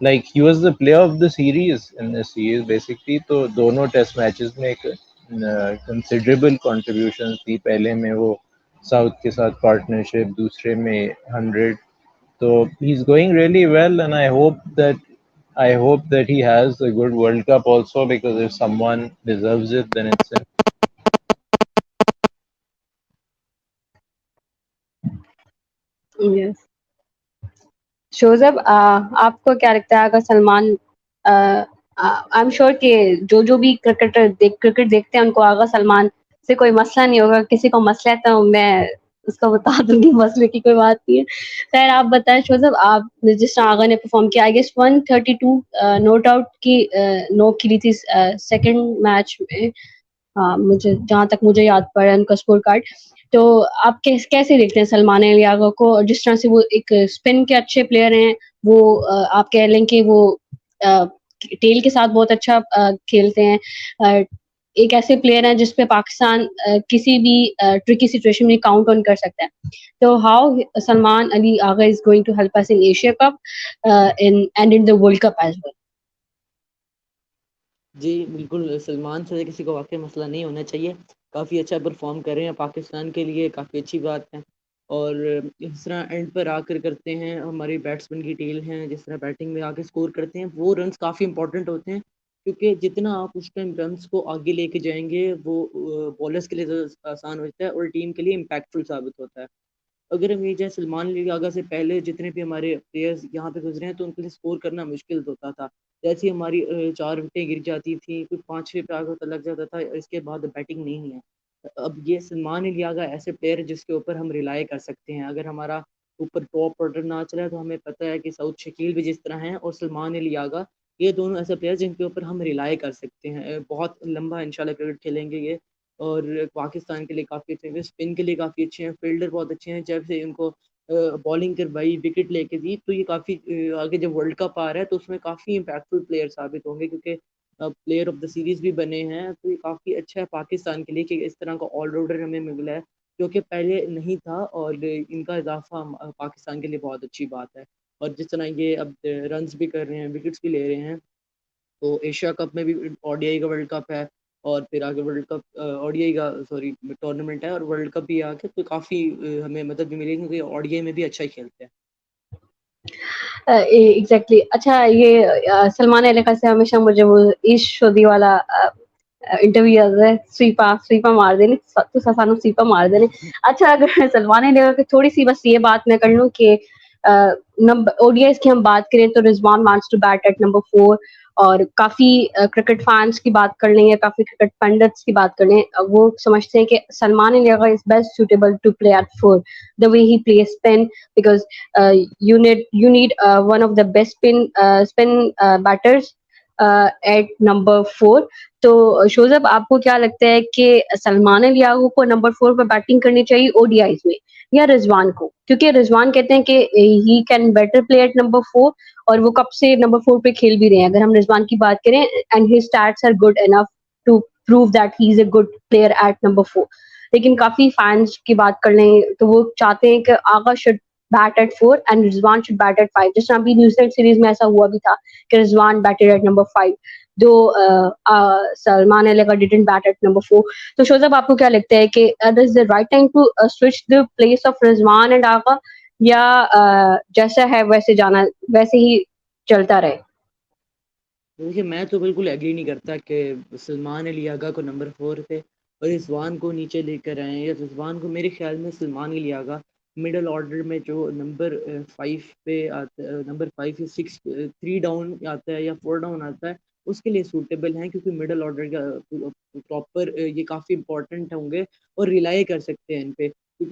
Like he was the player of the series in the series basically. تو دونوں test matches میں ایک considerable contributions تھی. پہلے میں وہ south کے ساتھ پارٹنرشپ, دوسرے میں 100. So he's going really well, and I hope that he has a good World Cup also, because if someone deserves it, then it's him. Yes. Shozab آپ کو کیا لگتا ہے اگر سلمان آئی ایم شیور کہ جو بھی کرکٹ دیکھتے ہیں ان کو آغا سلمان سے کوئی مسئلہ نہیں ہوگا. کسی کو مسئلہ ہے تو میں اس کو بتا دوں گی, مسئلے کی کوئی بات نہیں ہے. خیر آپ بتائیں شوزب, آپ جس طرح آغا نے پرفارم کیا, آئی گیس 132 نوٹ آؤٹ کی نو کھیلی تھی سیکنڈ میچ میں, مجھے جہاں تک مجھے یاد پڑا ان کا اسکور کارڈ. تو آپ کیسے دیکھتے ہیں سلمان الیاگا کو, اور جس طرح سے وہ ایک اسپن کے اچھے پلیئر ہیں, وہ آپ کہہ لیں کہ وہ ٹیل کے ساتھ بہت اچھا کھیلتے ہیں, ایک ایسے پلیئر ہیں جس پہ پاکستان کسی بھی ٹرکی سچویشن میں کاؤنٹ آن کر سکتا ہے. تو how Salman Ali Agha is going to help اس in Asia Cup and in the World Cup as well. جی بالکل, سلمان سے کسی کو واقعی مسئلہ نہیں ہونا چاہیے. کافی اچھا پرفارم کر رہے ہیں پاکستان کے لیے, کافی اچھی بات ہے. اور اس طرح اینڈ پر آ کر کرتے ہیں, ہماری بیٹسمین کی ٹیل ہیں جس طرح بیٹنگ میں آ کے اسکور کرتے ہیں, وہ رنس کافی امپورٹنٹ ہوتے ہیں. کیونکہ جتنا آپ اس ٹائم رنس کو آگے لے کے جائیں گے وہ بالرس کے لیے آسان ہوتا ہے اور ٹیم کے لیے امپیکٹفل ثابت ہوتا ہے. اگر ہم یہ جائے سلمان علی آغا سے پہلے جتنے بھی ہمارے پلیئرز یہاں پہ گزرے ہیں تو ان کے لیے اسکور کرنا مشکل ہوتا تھا. جیسی ہماری 4 وکٹیں گر جاتی تھیں, کچھ 5-6 پہ آگے ہوتا لگ جاتا تھا, اس کے بعد بیٹنگ نہیں ہے. اب یہ سلمان علی آغا ایسے پلیئر ہے جس کے اوپر ہم ریلائی کر سکتے ہیں. اگر ہمارا اوپر ٹاپ آرڈر نہ چلا تو ہمیں پتہ ہے کہ سعود شکیل بھی جس طرح ہیں اور سلمان علی آغا, یہ دونوں ایسے پلیئر جن کے اوپر ہم ریلائی کر سکتے ہیں. بہت لمبا انشاءاللہ کرکٹ کھیلیں گے یہ, اور پاکستان کے لیے کافی اچھے ہیں, اسپن کے لیے کافی اچھے ہیں, فیلڈر بہت اچھے ہیں. جب سے ان کو بالنگ کروائی, وکٹ لے کے دی, تو یہ کافی آگے جب ورلڈ کپ آ رہا ہے تو اس میں کافی امپیکٹفل پلیئر ثابت ہوں گے, کیونکہ پلیئر آف دا سیریز بھی بنے ہیں. تو یہ کافی اچھا ہے پاکستان کے لیے کہ اس طرح کا آل راؤنڈر ہمیں ملا ہے جو کہ پہلے نہیں تھا, اور ان کا اضافہ پاکستان کے لیے بہت اچھی بات ہے. اور جس طرح یہ اب رنز بھی کر رہے ہیں, وکٹس بھی لے رہے ہیں, تو ایشیا کپ میں بھی او ڈی آئی کا ورلڈ کپ ہے, اور پھر آگے ورلڈ کپ او ڈی آئی کا ٹورنامنٹ ہے, اور ورلڈ کپ بھی آگے, تو کافی ہمیں مدد بھی ملے گی کیونکہ او ڈی آئی میں بھی اچھا ہی کھیلتے ہیں. ایگزیکٹلی. اچھا یہ سلمان علیہ سے ہمیشہ مجھے وہ عشق شدی والا انٹرویو یاد ہے, سویپا مار دینے تو سانو سویپا مار دینے. اچھا اگر سلمان علیہ کی تھوڑی سی بس یہ بات میں کر لوں کہ او ڈی آئیز کی ہم بات کریں تو Rizwan wants to bat at number 4, اور کافی کرکٹ فینس کی بات کر لیں یا کافی کرکٹ پنڈتس کی بات کر لیں, وہ سمجھتے ہیں کہ Salman Ali is best suitable to play at 4, the way he plays spin, because you need one of the best spin batters at number 4. تو شوزب آپ کو کیا لگتا ہے کہ سلمان علی کو نمبر 4 پہ بیٹنگ کرنی چاہیے او ڈی آئیز میں, یا رضوان کو؟ کیونکہ رضوان کہتے ہیں کہ he can better play at number 4, اور وہ کب سے نمبر 4 پہ کھیل بھی رہے ہیں. اگر ہم رضوان کی بات کریں, and his stats are good enough to prove that he is a good player at number 4. لیکن کافی فینس کی بات کر لیں تو وہ چاہتے ہیں کہ Agha should bat at 4 and Rizwan should bat at 5. جس طرح ابھی نیوزی لینڈ سیریز میں ایسا ہوا بھی تھا کہ رضوان بیٹڈ ایٹ نمبر 5, جو سلمان علیہ کا ڈیڈنٹ بیٹ ایٹ نمبر 4. تو شوزب آپ کو کیا لگتا ہے کہ this the right time to switch the place of Rizwan and Agha, یا جیسا ہے ویسے جانا, ویسے ہی چلتا رہے؟ دیکھیے میں تو بالکل ایگری نہیں کرتا کہ سلمان علی آغا کو نمبر 4 پہ اور رضوان کو نیچے لے کر آئیں, یا رضوان کو, میرے خیال میں سلمان علی آغا مڈل آرڈر میں جو نمبر 5 پہ آتا ہے, نمبر 5 یا 6 3 ڈاؤن آتا ہے یا 4 ڈاؤن آتا ہے, اس کے لیے سوٹیبل ہیں، کیونکہ مڈل آرڈر کا پراپر یہ کافی امپورٹنٹ ہوں گے اور ریلائی کر سکتے ہیں ان پہ.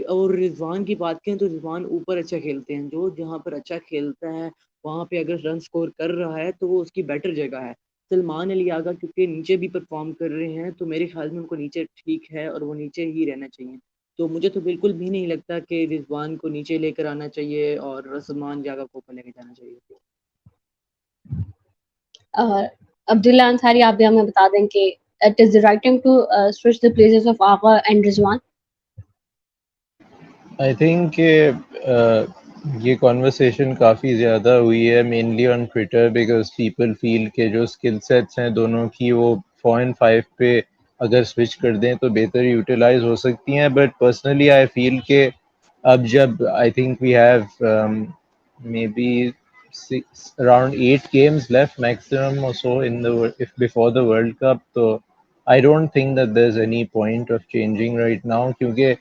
اور رضوان کی بات کریں تو رضوان اوپر اچھا کھیلتے ہیں، جو جہاں پر اچھا کھیلتا ہے وہاں پہ اگر رن سکور کر رہا ہے تو وہ اس کی بیٹر جگہ ہے. سلمان علی آگا کیونکہ نیچے بھی پرفارم کر رہے ہیں تو میرے خیال میں ان کو نیچے ٹھیک ہے اور وہ نیچے ہی رہنا چاہیے. تو مجھے تو بالکل بھی نہیں لگتا کہ رضوان کو نیچے لے کر آنا چاہیے اور سلمان جاگا کو اوپر لے کے جانا چاہیے. عبداللہ انصاری، آپ بھی ہمیں بتا دیں کہ it is the right time to switch the places of Agha and Rizwan. I think کہ یہ کانورسیشن کافی زیادہ ہوئی ہے mainly on Twitter, because people feel کہ جو اسکل سیٹس ہیں دونوں کی وہ 4 and 5 پہ اگر سوئچ کر دیں تو بہتر یوٹیلائز ہو سکتی ہیں. بٹ پرسنلی آئی فیل کہ اب جب I think we have maybe around 8 games left maximum or so in the if before the World Cup, so I don't think that there's any point of changing right now, کیونکہ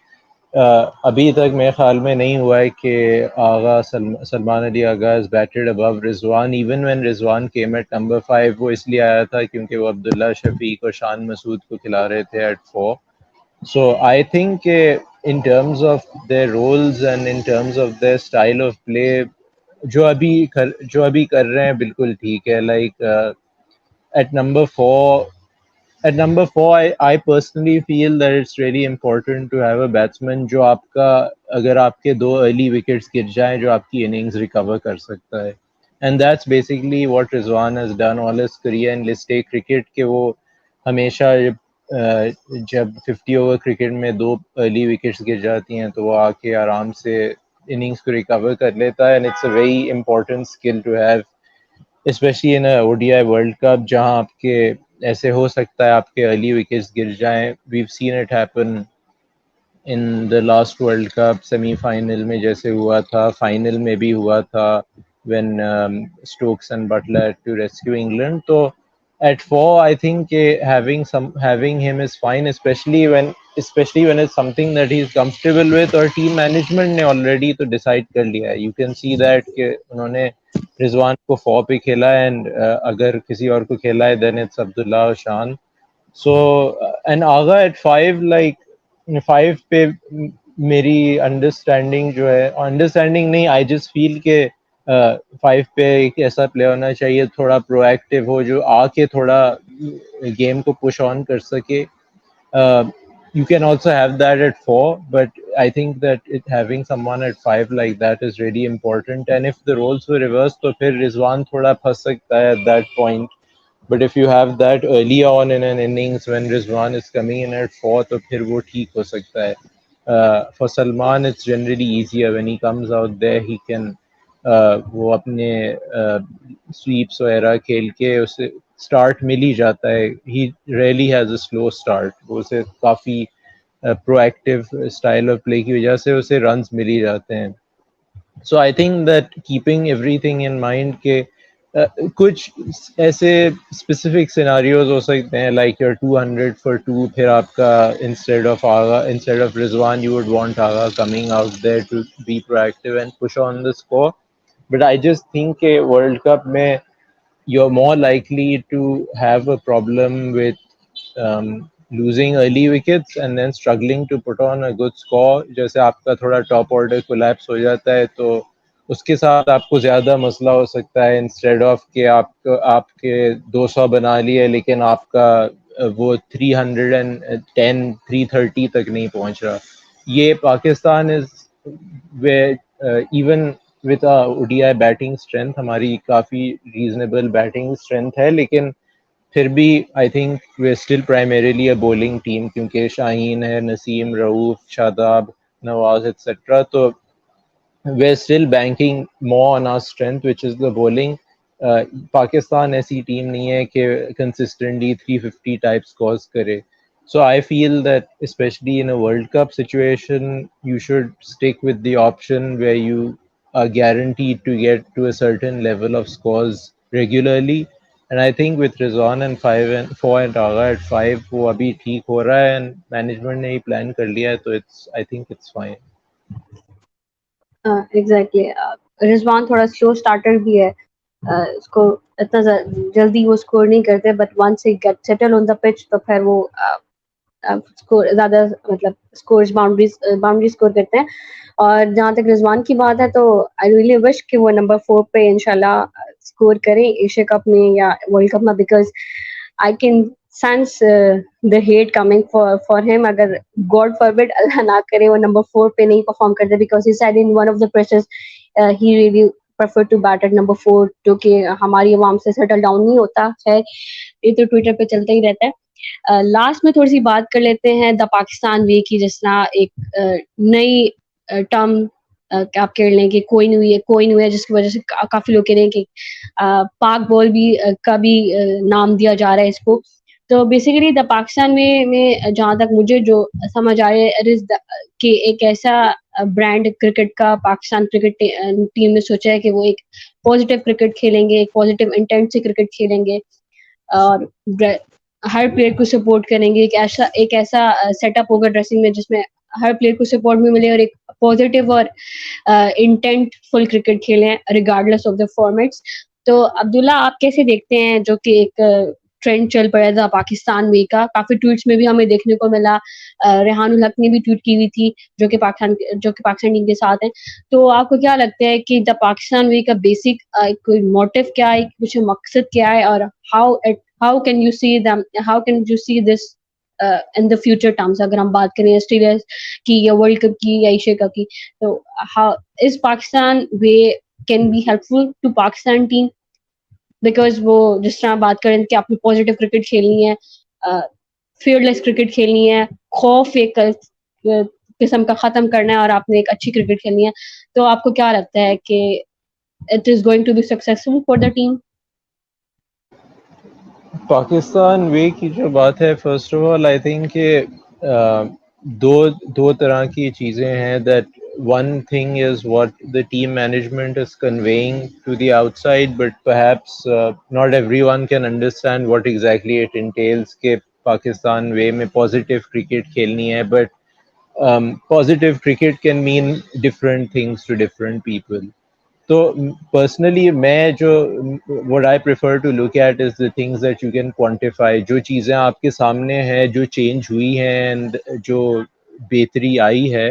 ابھی تک میرے خیال میں نہیں ہوا ہے کہ Agha Salman Ali Agha is batted above Rizwan. Even when Rizwan came at number 5 وہ اس لیے آیا تھا کیونکہ وہ عبداللہ شفیق اور شان مسعود کو کھلا رہے تھے ایٹ 4. سو آئی تھنک کہ ان terms of their roles and in terms of their style of play جو ابھی کر رہے ہیں بالکل ٹھیک ہے. Like at number 4 At number 4, I personally feel that it's really important to have a batsman جو آپ کا اگر آپ کے 2 early wickets گر جائیں جو آپ کی innings recover کر سکتا ہے. And that's basically what Rizwan has done all his career in list A cricket کہ وہ ہمیشہ جب 50 اوور کرکٹ میں 2 early wickets گر جاتی ہیں تو وہ آ کے آرام سے innings کو recover کر لیتا ہے. And it's a very important skill to have especially in O D I World Cup جہاں آپ کے ایسے ہو سکتا ہے آپ کے ارلی وکٹس گر جائیں. We've seen it happen in the last World Cup semi final میں جیسے ہوا تھا، فائنل میں بھی ہوا تھا when Stokes and Buttler to rescue England. تو ایٹ 4 آئی تھنک کہ having him is fine, especially when it's something that he is comfortable with اور ٹیم مینجمنٹ نے آلریڈی تو ڈیسائڈ کر لیا ہے. یو کین سی دیٹ کہ انہوں نے رضوان کو 4 پہ کھیلا ہے اینڈ اگر کسی اور کو کھیلا ہے دین اٹس عبداللہ اور Shan. So and Agha at 5 like 5 پہ میری انڈرسٹینڈنگ جو ہے، انڈرسٹینڈنگ نہیں، آئی جسٹ فیل کہ 5 پہ ایک ایسا پلیئر ہونا چاہیے تھوڑا پرو ایکٹیو ہو جو آ کے تھوڑا گیم کو پش آن کر سکے. You can also have that at 4, but I think that having someone at 5 like that is really important. And if the roles were reversed, تو پھر رضوان تھوڑا پھنس سکتا ہے at that point. But if you have that early on in an innings when Rizwan is coming in at 4, تو پھر وہ ٹھیک ہو سکتا ہے. For Salman, it's generally easier when he comes out there. He can وہ اپنے سویپس وغیرہ کھیل کے اسے اسٹارٹ مل ہی جاتا ہے. He really has a slow start. وہ اسے کافی proactive style of play کی وجہ سے اسے رنز مل ہی جاتے ہیں. So I think that keeping everything in mind کہ کچھ ایسے اسپیسیفک سیناریوز ہو سکتے ہیں لائک یور 200 فار 2، پھر آپ کا instead of Rizwan you would want Agha coming out there to be proactive and push on the score. But I just think کہ World Cup میں you're more likely to have a problem with losing early wickets and then struggling to put on a good score. جیسے آپ کا تھوڑا top order collapse ہو جاتا ہے تو اس کے ساتھ آپ کو زیادہ مسئلہ ہو سکتا ہے انسٹیڈ آف کہ آپ کے 200 بنا لیے لیکن آپ کا وہ 310 330 تک نہیں پہنچ رہا. یہ Pakistan even with ODI batting strength ہماری کافی ریزنیبل بیٹنگ اسٹرینتھ ہے، لیکن پھر بھی I think we still primarily a bowling team کیونکہ شاہین ہے، نسیم، رعوف، شاداب، نواز ایٹسٹرا. تو we're still banking more on our strength which is the bowling. Pakistan ایسی ٹیم نہیں ہے کہ consistently 350 type scores کرے. So I feel that especially in a World Cup situation you should stick with the option where you are guaranteed to get to a certain level of scores regularly. And I think with Rizwan and 5 and 4 and Agha at 5 وہ ابھی ٹھیک ہو رہا ہے and management نے ہی plan کر لیا ہے تو I think it's fine. Exactly. Rizwan تھوڑا سلو اسٹارٹر بھی ہے اس کو اتنا جلدی وہ اسکور نہیں کرتے, but once he get settle on the pitch تو پھر وہ زیادہ مطلب باؤنڈری اسکور کرتے ہیں. اور جہاں تک رضوان کی بات ہے تو آئی ریئلی وش کہ وہ نمبر 4 پہ انشاءاللہ اسکور کریں ایشیا کپ میں یا ورلڈ کپ میں, because I can sense the heat coming for him اگر گاڈ فاربڈ اللہ نہ کرے وہ نمبر 4 پہ نہیں پرفارم کرتے, because he said in one of the pressures he really prefer to bat at number 4, جو کہ ہماری عوام سے سیٹل ڈاؤن نہیں ہوتا. خیر یہ تو ٹویٹر پہ چلتا ہی رہتا ہے. لاسٹ میں تھوڑی سی بات کر لیتے ہیں دا پاکستان وے کی, جس طرح ایک نئی ٹرم آپ کہہ لیں کہ کوئن ہوئی ہے, جس کی وجہ سے کافی لوگ کہہ رہے ہیں کہ پاک بال بھی کا بھی نام دیا جا رہا ہے اس کو. تو بیسیکلی دا پاکستان میں جہاں تک مجھے جو سمجھ آئے کہ ایک ایسا برانڈ کرکٹ کا پاکستان کرکٹ ٹیم نے سوچا ہے کہ وہ ایک پازیٹیو کرکٹ کھیلیں گے, ایک پازیٹیو انٹینٹ سے کرکٹ کھیلیں گے, اور ہر پلیئر کو سپورٹ کریں گے. ایک ایسا سیٹ اپ ہوگا ڈریسنگ میں جس میں ہر پلیئر کو سپورٹ بھی ملے اور ایک پازیٹیو اور انٹینٹ فل کرکٹ کھیلیں ریگارڈلیس آف دا فارمیٹس. تو عبداللہ آپ کیسے دیکھتے ہیں جو کہ ایک ٹرینڈ چل پڑا تھا پاکستان وے کا, کافی ٹویٹس میں بھی ہمیں دیکھنے کو ملا, ریحان الحق نے بھی ٹویٹ کی ہوئی تھی جو کہ پاکستان ٹیم کے ساتھ ہیں. تو آپ کو کیا لگتا ہے کہ دا پاکستان وے کا بیسک کوئی موٹیو کیا ہے, کچھ مقصد کیا ہے, اور how can you see this in the future terms, اگر ہم بات کریں آسٹریلیا کی یا ورلڈ کپ کی یا ایشیا کپ کی, تو is Pakistan way can be helpful to Pakistan team, because وہ جس طرح بات کریں کہ آپ نے پازیٹیو کرکٹ کھیلنی ہے, فیئر لیس کرکٹ کھیلنی ہے, خوف ایک قسم کا ختم کرنا ہے, اور آپ نے ایک اچھی کرکٹ کھیلنی ہے, تو آپ کو کیا لگتا ہے کہ it is going to be successful for the team? Pakistan way کی جو بات ہے, first of all I think کہ دو دو طرح کی چیزیں ہیں. That one thing is what the team management is conveying to the outside, but perhaps not everyone can understand what exactly it entails کہ پاکستان وے میں positive cricket کھیلنی ہے. But positive cricket can mean different things to different people. تو personally میں جو what I prefer to look at is the things that you can quantify, جو چیزیں آپ کے سامنے ہیں, جو چینج ہوئی ہیں and جو بہتری آئی ہے,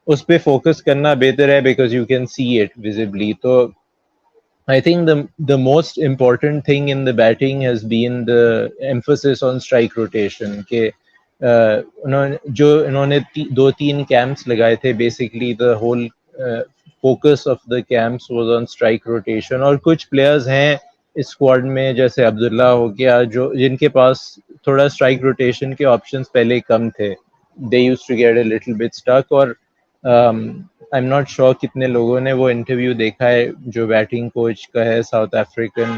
اس پہ فوکس کرنا بہتر ہے because you can see it visibly. تو I think the most important thing in the batting has been the emphasis on strike rotation. کہ انہوں نے دو تین کیمپس لگائے تھے, basically the whole focus of the camps was on strike rotation. اور کچھ players ہیں اسکواڈ میں جیسے عبداللہ ہو گیا, جو جن کے پاس تھوڑا اسٹرائک روٹیشن کے آپشنس پہلے کم تھے. they used to get a little bit stuck. اور آئی ایم ناٹ شیور کتنے لوگوں نے وہ انٹرویو دیکھا ہے جو بیٹنگ کوچ کا ہے ساؤتھ افریقن.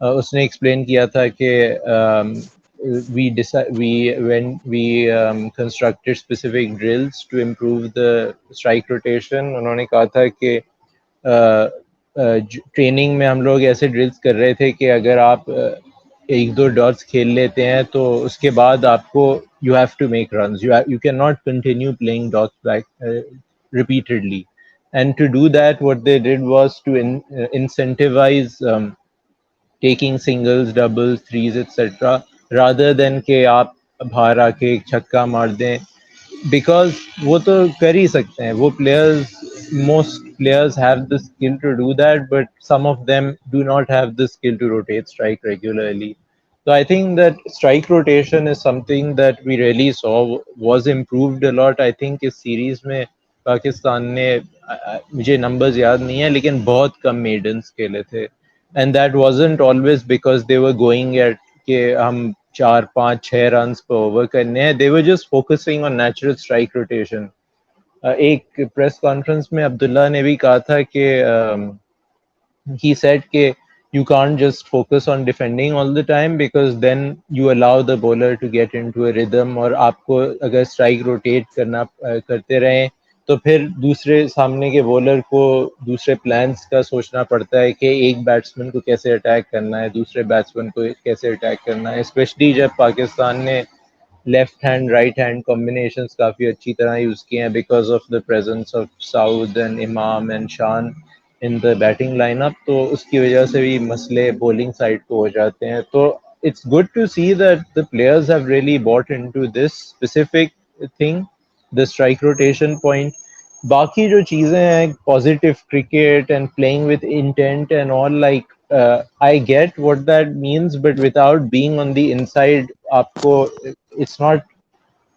اس نے ایکسپلین کیا تھا کہ we constructed specific drills to improve the strike rotation. انہوں نے کہا تھا کہ ٹریننگ میں ہم لوگ ایسے ڈرلس کر رہے تھے کہ اگر آپ ایک دو ڈاٹس کھیل لیتے ہیں تو اس کے بعد آپ کو you have to make runs. You cannot continue playing dots back repeatedly. And to do that, what they did was to incentivize taking singles, doubles, threes, etc. rather than کہ آپ باہر آ کے ایک چھکا مار دیں. بیکاز وہ تو کر ہی سکتے ہیں, وہ players, most players have the skill to do that, but some of them do not have the skill to rotate strike regularly. So I think that strike rotation is something that we really saw was improved a lot. I think اس series میں پاکستان نے, مجھے numbers یاد نہیں ہیں لیکن بہت کم madness کھیلے تھے, and that wasn't always because they were going at کہ ہم 4 5 6 رنس پہ اوور کرنے ہیں. they were just focusing on natural strike rotation. ایک پریس کانفرنس میں عبداللہ نے بھی کہا تھا کہ he said کہ you can't just focus on defending all the time because then you allow the bowler to get into a rhythm. اور آپ کو اگر اسٹرائک روٹیٹ کرتے رہیں تو پھر دوسرے سامنے کے بولر کو دوسرے پلانس کا سوچنا پڑتا ہے کہ ایک بیٹسمین کو کیسے اٹیک کرنا ہے, دوسرے بیٹسمین کو کیسے اٹیک کرنا ہے, اسپیشلی جب پاکستان نے left hand right hand combinations کافی اچھی طرح یوز کیے ہیں because of the presence of Saud and Imam and Shan in the batting lineup, تو اس کی وجہ سے بھی مسئلے bowling side کو ہو جاتے ہیں. تو it's good to see that the players have really bought into this specific thing, the strike rotation point. باقی جو چیزیں ہیں positive cricket and playing with intent and all, like I get what that means, but without being on the inside آپ کو it's not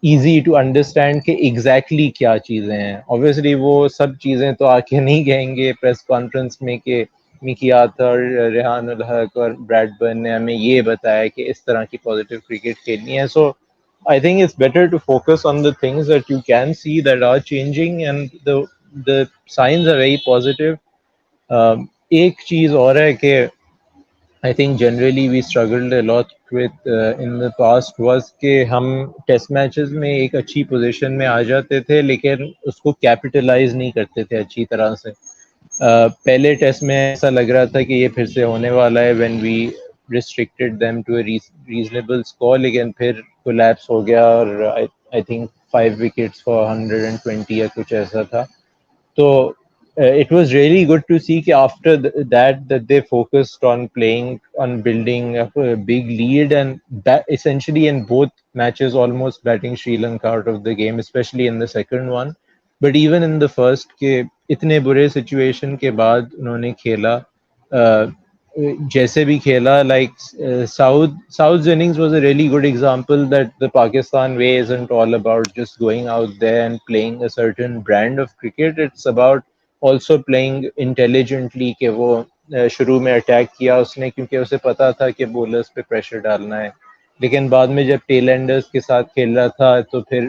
easy to understand کہ exactly کیا چیزیں ہیں. obviously وہ سب چیزیں تو آ کے نہیں کہیں گے پریس کانفرنس میں کہ مکی آتھر, ریحان الحق اور بریڈ برن نے ہمیں یہ بتایا کہ اس طرح کی پازیٹیو کرکٹ کھیلنی ہے. سو I think it's better to focus on the things that you can see that are changing, and the signs are very positive. ایک چیز اور ہے کہ I think generally we struggled a lot with in the past was کہ ہم test matches میں ایک اچھی پوزیشن میں آ جاتے تھے لیکن اس کو کیپٹلائز نہیں کرتے تھے اچھی طرح سے. پہلے ٹیسٹ میں ایسا لگ رہا تھا کہ یہ پھر سے ہونے والا ہے when we restricted them to a reasonable score, لیکن پھر کولیپس ہو گیا اور I think 5 wickets for 120 یا کچھ ایسا تھا. تو it was really good to see کہ after that they focused on playing, on building a big lead, and that essentially in both matches almost batting Sri Lanka out of the game, especially in the second one. But even in the first کے اتنے برے situation کے بعد انہوں نے کھیلا جیسے بھی کھیلا. Like South's innings was a really good example that the Pakistan way isn't all about just going out there and playing a certain brand of cricket. It's about also playing intelligently. کہ وہ شروع میں attack کیا اس نے کیونکہ اسے پتا تھا کہ بولرز پہ پریشر ڈالنا ہے, لیکن بعد میں جب ٹیل اینڈرز کے ساتھ کھیل رہا تھا تو پھر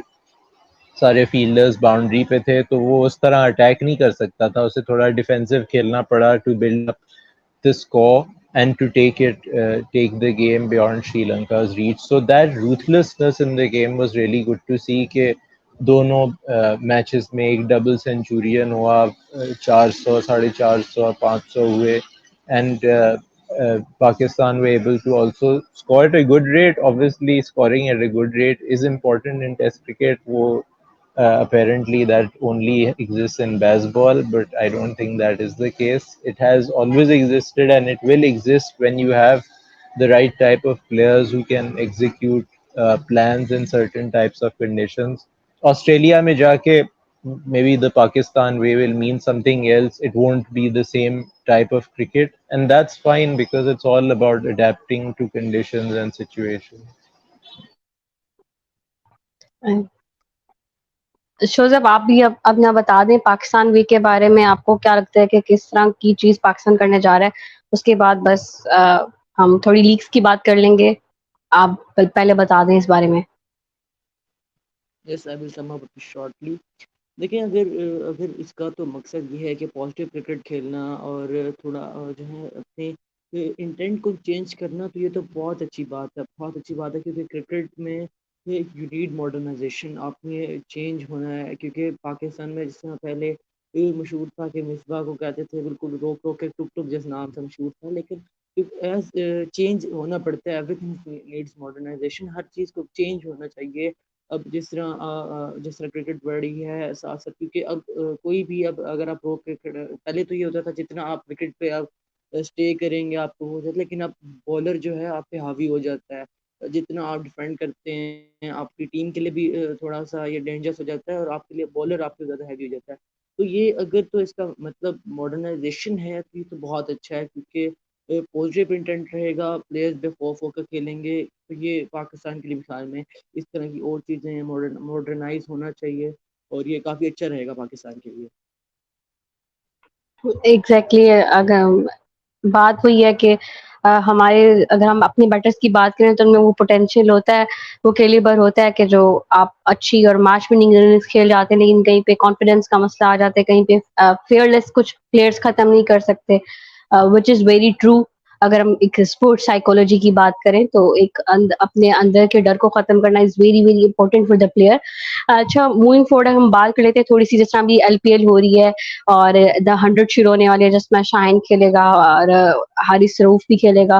سارے فیلڈرز باؤنڈری پہ تھے تو وہ اس طرح اٹیک نہیں کر سکتا تھا, اسے تھوڑا ڈیفینسو کھیلنا پڑا to build up the score and to take the game beyond Sri Lanka's reach. So that ruthlessness in the game was really good to see کہ دونوں میچز میں ایک ڈبل سینچورین ہوا, 400, 450, 500 ہوئے, and Pakistan were able to also score at a good rate. Obviously scoring at a good rate is important in test cricket. وہ apparently that only exists in baseball, but I don't think that is the case. It has always existed and it will exist when you have the right type of players who can execute plans in certain types of conditions. Australia mein ja ke maybe the Pakistan way will mean something else. It won't be the same type of cricket, and that's fine because it's all about adapting to conditions and situations. Shozab آپ بھی اب اپنا بتا دیں Pakistan week کے بارے میں, آپ کو کیا لگتا ہے کہ کس طرح کی چیز پاکستان کرنے جا رہا ہے, اس کے بعد بس ہم تھوڑی لیگس کی بات کر لیں گے. آپ پہلے بتا دیں اس بارے میں. یس آئی ول سم اپ شارٹلی. دیکھیں اگر اس کا تو مقصد یہ ہے کہ پازیٹیو کرکٹ کھیلنا اور تھوڑا جو ہے اپنے انٹینٹ کو چینج کرنا, تو یہ تو بہت اچھی بات ہے, بہت اچھی بات ہے, کیونکہ کرکٹ میں یو نیڈ ماڈرنائزیشن, آپ نے چینج ہونا ہے. کیونکہ پاکستان میں جس طرح پہلے یہ مشہور تھا کہ مصباح کو کہتے تھے بالکل روک روک کے ٹک ٹک جیسے نام سے مشہور تھا, لیکن ایز چینج ہونا پڑتا ہے. ایوری تھنگ نیڈس ماڈرنائزیشن, ہر چیز کو چینج ہونا چاہیے. اب جس طرح کرکٹ بڑھی ہے ساتھ ساتھ, کیونکہ اب کوئی بھی اب اگر آپ روک کرکٹ, پہلے تو یہ ہوتا تھا جتنا آپ وکٹ پہ آپ اسٹے کریں گے آپ کو ہو جاتا, لیکن اب بولر جو ہے آپ پہ حاوی ہو جاتا ہے. جتنا آپ ڈیفینڈ کرتے ہیں آپ کی ٹیم کے لیے بھی تھوڑا سا یہ ڈینجرس ہو جاتا ہے, اور آپ کے لیے بولر آپ سے زیادہ ہیوی ہو جاتا ہے. تو یہ اگر تو اس کا مطلب ماڈرنائزیشن ہے تو یہ تو بہت اچھا ہے, کیونکہ پازیٹیو انٹینٹ رہے گا, پلیئرز بے خوف ہو کر کھیلیں گے. تو یہ پاکستان کے لیے مثال میں اس طرح کی اور چیزیں ماڈرنائز ہونا چاہیے, اور یہ کافی اچھا رہے گا پاکستان کے لیے. ایگزیکٹلی. اگر بات وہی ہے کہ ہمارے اگر ہم اپنے بیٹرز کی بات کریں تو ان میں وہ پوٹینشیل ہوتا ہے, وہ کیلیبر ہوتا ہے کہ جو آپ اچھی اور میچ وننگ اننگز کھیل جاتے ہیں, لیکن کہیں پہ کانفیڈنس کا مسئلہ آ جاتا ہے, کہیں پہ فیئر لیس کچھ پلیئرس ختم نہیں کر سکتے, وچ از ویری ٹرو. اگر ہم ایک اسپورٹ سائیکولوجی کی بات کریں تو ایک اپنے اندر کے ڈر کو ختم کرنا is very very important for the player. اچھا موونگ فورورڈ ہم بات کر لیتے ہیں تھوڑی سی, جس طرح بھی LPL ہو رہی ہے اور دا 100 شروع ہونے والی ہے جس میں شاہین کھیلے گا اور حارث رؤف بھی کھیلے گا.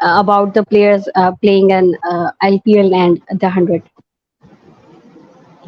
about the players playing in IPL and the 100.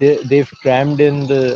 they've crammed in the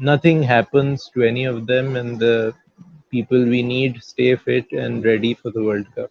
nothing happens to any of them in the people we need stay fit and ready for the World Cup.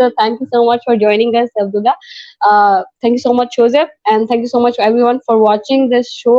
So thank you so much for joining us, Abdullah. Thank you so much, Joseph, and thank you so much everyone for watching this show.